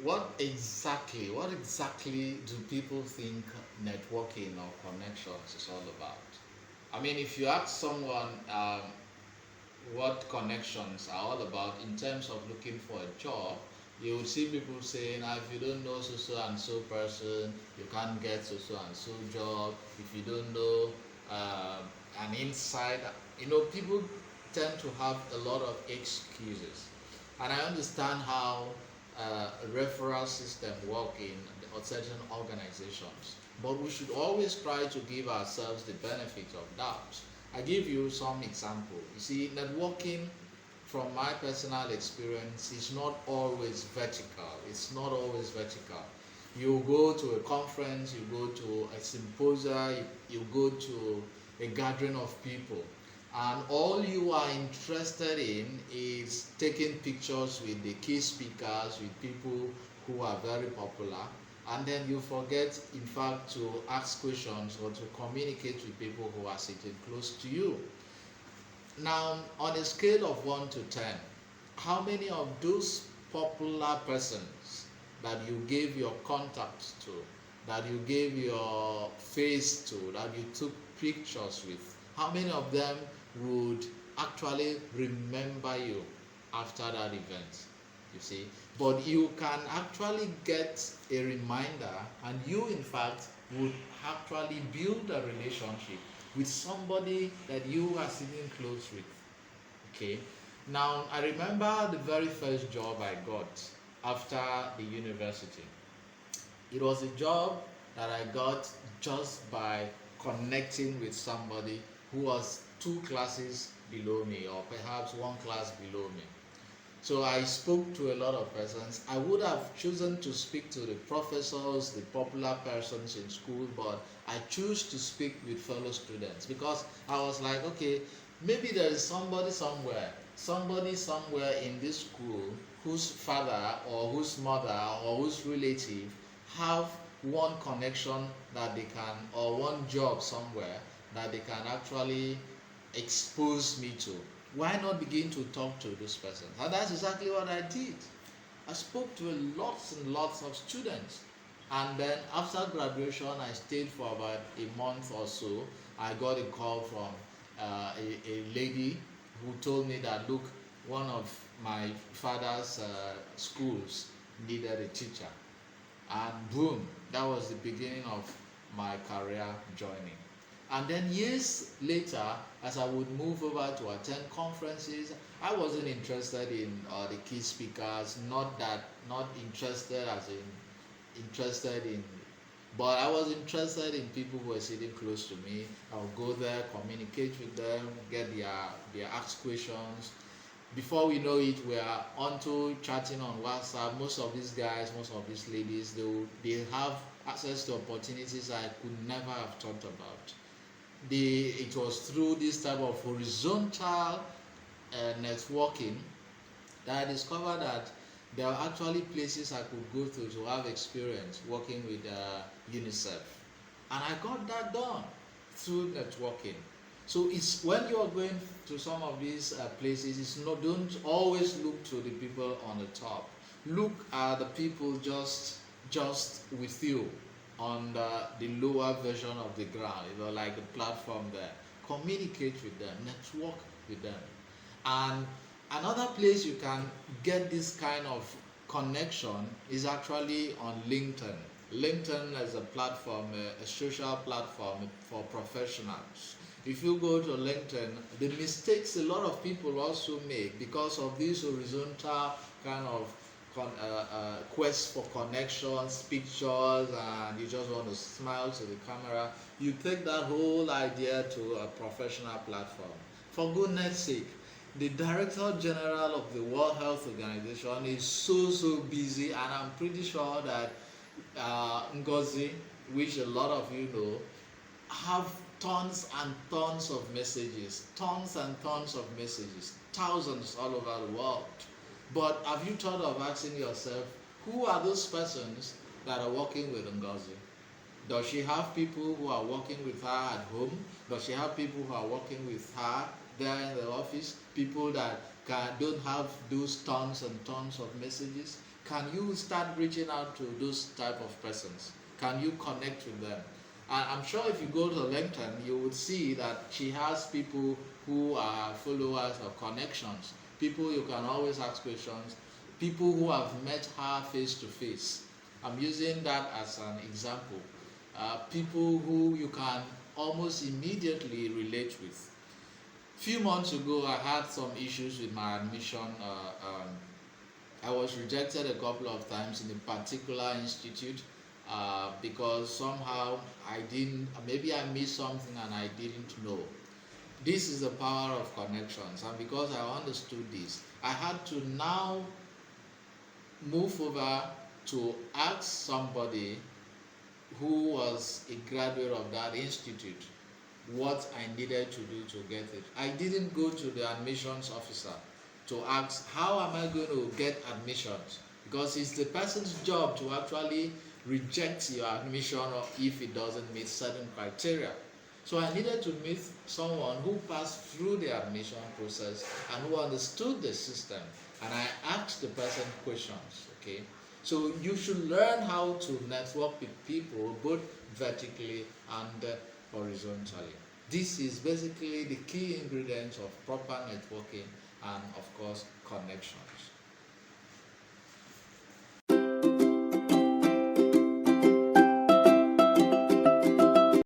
what exactly do people think networking or connections is all about? I mean, if you ask someone what connections are all about in terms of looking for a job, you will see people saying, if you don't know so so and so person, you can't get so so and so job. If you don't know an inside, people tend to have a lot of excuses, and I understand how a referral system work in certain organizations, but we should always try to give ourselves the benefit of doubt. I give you some example. You see, networking from my personal experience is not always vertical. It's not always vertical. You go to a conference, you go to a symposia, you go to a gathering of people, and all you are interested in is taking pictures with the key speakers, with people who are very popular, and then you forget, in fact, to ask questions or to communicate with people who are sitting close to you. Now, on a scale of 1 to 10, how many of those popular persons that you gave your contact to, that you gave your face to, that you took pictures with, how many of them would actually remember you after that event? You see, but you can actually get a reminder, and you, in fact, would actually build a relationship with somebody that you are sitting close with. Okay, now I remember the very first job I got after the university. It was a job that I got just by connecting with somebody who was two classes below me, or perhaps one class below me. So I spoke to a lot of persons. I would have chosen to speak to the professors, the popular persons in school, but I choose to speak with fellow students because I was like, okay, maybe there is somebody somewhere in this school whose father or whose mother or whose relative have one connection that they can, or one job somewhere that they can actually expose me to. Why not begin to talk to this person? And that's exactly what I did. I spoke to lots and lots of students, and then after graduation I stayed for about a month or so. I got a call from a lady who told me that, look, one of my father's schools needed a teacher, and boom, that was the beginning of my career journey. And then years later, as I would move over to attend conferences, I wasn't interested in the key speakers, not interested as in interested in, but I was interested in people who were sitting close to me. I would go there, communicate with them, get their asked questions. Before we know it, we are onto chatting on WhatsApp. Most of these guys, most of these ladies, they have access to opportunities I could never have thought about. It was through this type of horizontal networking that I discovered that there are actually places I could go to have experience working with UNICEF, and I got that done through networking. So it's when you are going to some of these places, it's not, don't always look to the people on the top. Look at the people just with you on the lower version of the ground, like the platform there. Communicate with them, network with them. And another place you can get this kind of connection is actually on LinkedIn. LinkedIn is a platform, a social platform for professionals. If you go to LinkedIn, the mistakes a lot of people also make because of this horizontal kind of quest for connections, pictures, and you just want to smile to the camera, you take that whole idea to a professional platform. For goodness sake, the Director General of the World Health Organization is so busy, and I'm pretty sure that Ngozi, which a lot of you know, have tons and tons of messages, thousands all over the world. But have you thought of asking yourself, who are those persons that are working with Ngozi? Does she have people who are working with her at home? Does she have people who are working with her there in the office? People that don't have those tons and tons of messages? can you start reaching out to those type of persons? Can you connect with them? And I'm sure if you go to LinkedIn, you would see that she has people who are followers or connections, people you can always ask questions, people who have met her face to face. I'm using that as an example. People who you can almost immediately relate with. Few months ago, I had some issues with my admission. I was rejected a couple of times in a particular institute because somehow I didn't, maybe I missed something and I didn't know. This is the power of connections, and because I understood this, I had to now move over to ask somebody who was a graduate of that institute what I needed to do to get it. I didn't go to the admissions officer to ask how am I going to get admissions, because it's the person's job to actually reject your admission or if it doesn't meet certain criteria. So I needed to meet someone who passed through the admission process and who understood the system, and I asked the person questions. Okay, so you should learn how to network with people both vertically and horizontally. This is basically the key ingredients of proper networking and, of course, connections.